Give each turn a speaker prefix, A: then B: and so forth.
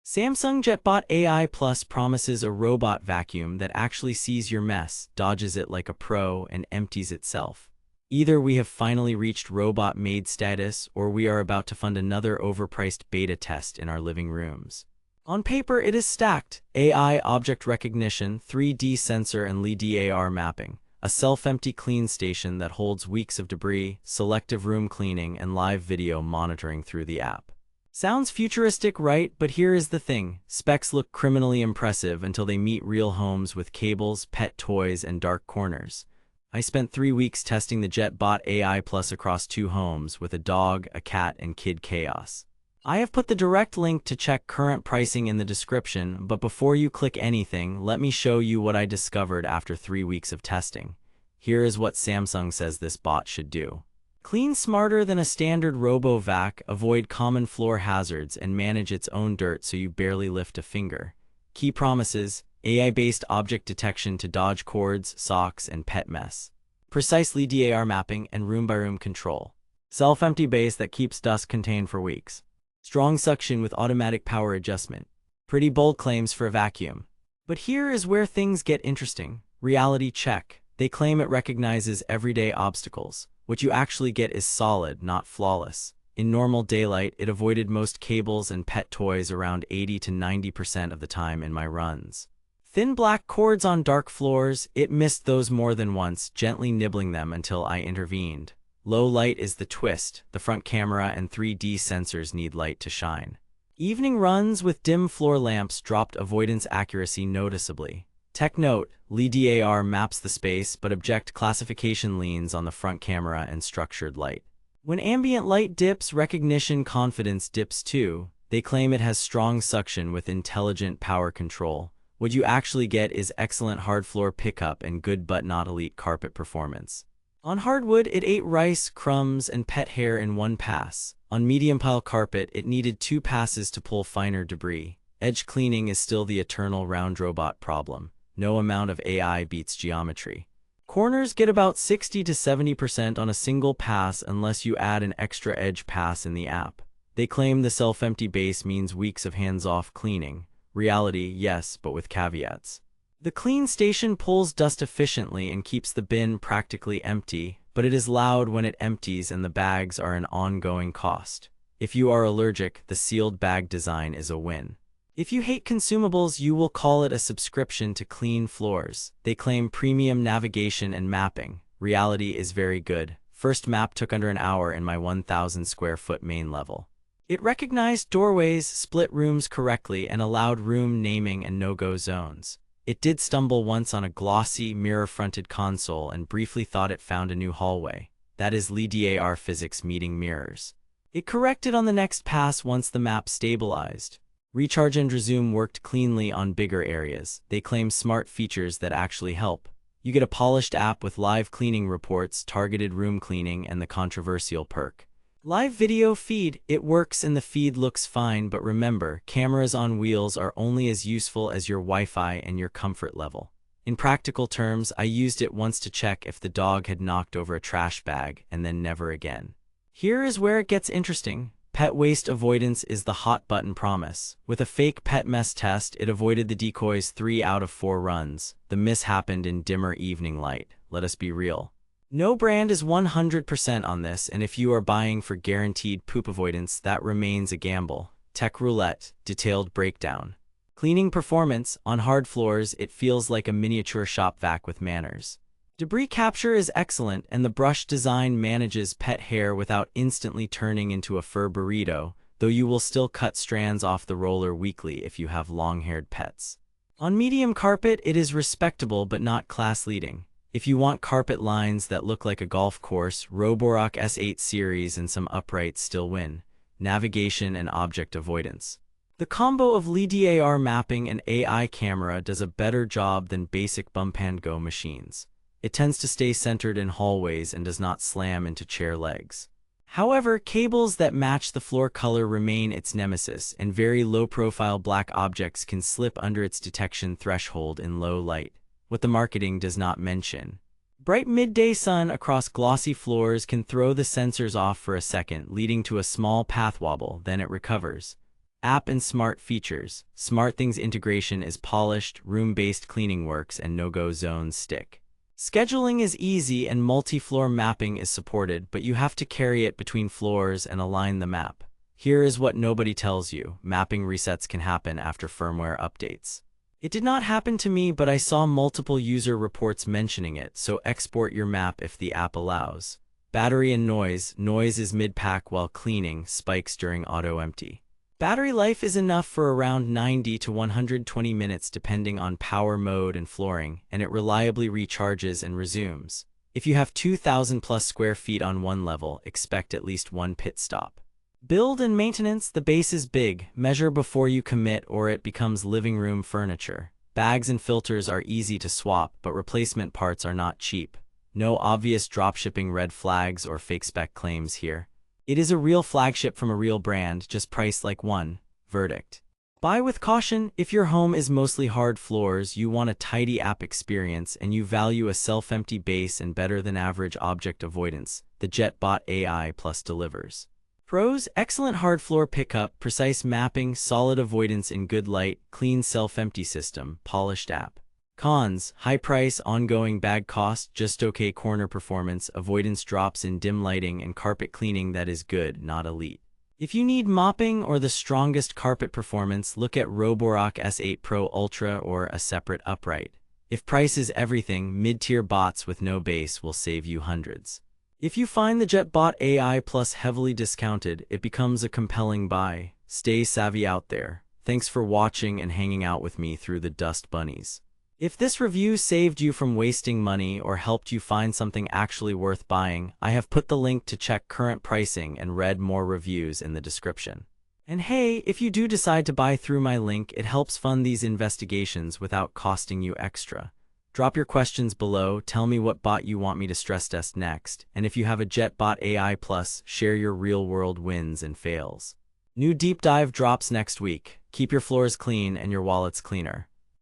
A: Samsung JetBot AI Plus promises a robot vacuum that actually sees your mess, dodges it like a pro, and empties itself. Either we have finally reached robot-made status, or we are about to fund another overpriced beta test in our living rooms. On paper, it is stacked: AI object recognition, 3D sensor, and LiDAR mapping, a self-empty clean station that holds weeks of debris, selective room cleaning, and live video monitoring through the app. Sounds futuristic, right? But here is the thing. Specs look criminally impressive until they meet real homes with cables, pet toys, and dark corners. I spent 3 weeks testing the JetBot AI Plus across 2 homes with a dog, a cat, and kid chaos. I have put the direct link to check current pricing in the description, but before you click anything, let me show you what I discovered after 3 weeks of testing. Here is what Samsung says this bot should do. Clean smarter than a standard RoboVac, avoid common floor hazards, and manage its own dirt so you barely lift a finger. Key promises: AI-based object detection to dodge cords, socks, and pet mess. Precise LiDAR mapping and room-by-room control. Self-empty base that keeps dust contained for weeks. Strong suction with automatic power adjustment. Pretty bold claims for a vacuum. But here is where things get interesting. Reality check. They claim it recognizes everyday obstacles. What you actually get is solid, not flawless. In normal daylight, it avoided most cables and pet toys around 80 to 90% of the time in my runs. Thin black cords on dark floors, it missed those more than once, gently nibbling them until I intervened. Low light is the twist. The front camera and 3D sensors need light to shine. Evening runs with dim floor lamps dropped avoidance accuracy noticeably. Tech note: LiDAR maps the space, but object classification leans on the front camera and structured light. When ambient light dips, recognition confidence dips too. They claim it has strong suction with intelligent power control. What you actually get is excellent hard floor pickup and good but not elite carpet performance. On hardwood, it ate rice, crumbs, and pet hair in one pass. On medium pile carpet, it needed 2 passes to pull finer debris. Edge cleaning is still the eternal round robot problem. No amount of AI beats geometry. Corners get about 60 to 70% on a single pass unless you add an extra edge pass in the app. They claim the self-empty base means weeks of hands-off cleaning. Reality, yes, but with caveats. The clean station pulls dust efficiently and keeps the bin practically empty, but it is loud when it empties and the bags are an ongoing cost. If you are allergic, the sealed bag design is a win. If you hate consumables, you will call it a subscription to clean floors. They claim premium navigation and mapping. Reality is very good. First map took under an hour in my 1,000 square foot main level. It recognized doorways, split rooms correctly, and allowed room naming and no-go zones. It did stumble once on a glossy, mirror-fronted console and briefly thought it found a new hallway. That is LiDAR physics meeting mirrors. It corrected on the next pass once the map stabilized. Recharge and resume worked cleanly on bigger areas. They claim smart features that actually help. You get a polished app with live cleaning reports, targeted room cleaning, and the controversial perk: live video feed. It works and the feed looks fine, but remember, cameras on wheels are only as useful as your Wi-Fi and your comfort level. In practical terms, I used it once to check if the dog had knocked over a trash bag, and then never again. Here is where it gets interesting. Pet waste avoidance is the hot button promise. With a fake pet mess test, it avoided the decoys 3 out of 4 runs. The miss happened in dimmer evening light. Let us be real. No brand is 100% on this, and if you are buying for guaranteed poop avoidance, that remains a gamble. Tech roulette, detailed breakdown. Cleaning performance: on hard floors, it feels like a miniature shop vac with manners. Debris capture is excellent, and the brush design manages pet hair without instantly turning into a fur burrito, though you will still cut strands off the roller weekly if you have long-haired pets. On medium carpet, it is respectable but not class-leading. If you want carpet lines that look like a golf course, Roborock S8 series and some uprights still win. Navigation and object avoidance. The combo of LiDAR mapping and AI camera does a better job than basic bump-and-go machines. It tends to stay centered in hallways and does not slam into chair legs. However, cables that match the floor color remain its nemesis, and very low-profile black objects can slip under its detection threshold in low light. What the marketing does not mention: bright midday sun across glossy floors can throw the sensors off for a second, leading to a small path wobble, then it recovers. App and smart features. SmartThings integration is polished, room-based cleaning works, and no-go zones stick. Scheduling is easy and multi-floor mapping is supported, but you have to carry it between floors and align the map. Here is what nobody tells you: mapping resets can happen after firmware updates. It did not happen to me, but I saw multiple user reports mentioning it, so export your map if the app allows. Battery and noise. Noise is mid-pack while cleaning, spikes during auto-empty. Battery life is enough for around 90 to 120 minutes depending on power mode and flooring, and it reliably recharges and resumes. If you have 2,000 plus square feet on one level, expect at least one pit stop. Build and maintenance. The base is big. Measure before you commit or it becomes living room furniture. Bags and filters are easy to swap, but replacement parts are not cheap. No obvious dropshipping red flags or fake spec claims here. It is a real flagship from a real brand, just priced like one. Verdict: buy with caution. If your home is mostly hard floors, you want a tidy app experience, and you value a self-empty base and better than average object avoidance, the JetBot AI Plus delivers. Pros: excellent hard floor pickup, precise mapping, solid avoidance in good light, clean self-empty system, polished app. Cons: high price, ongoing bag cost, just okay corner performance, avoidance drops in dim lighting, and carpet cleaning that is good, not elite. If you need mopping or the strongest carpet performance, look at Roborock S8 Pro Ultra or a separate upright. If price is everything, mid-tier bots with no base will save you hundreds. If you find the JetBot AI Plus heavily discounted, it becomes a compelling buy. Stay savvy out there. Thanks for watching and hanging out with me through the dust bunnies. If this review saved you from wasting money or helped you find something actually worth buying, I have put the link to check current pricing and read more reviews in the description. And hey, if you do decide to buy through my link, it helps fund these investigations without costing you extra. Drop your questions below, tell me what bot you want me to stress test next, and if you have a JetBot AI Plus, share your real-world wins and fails. New deep dive drops next week. Keep your floors clean and your wallets cleaner.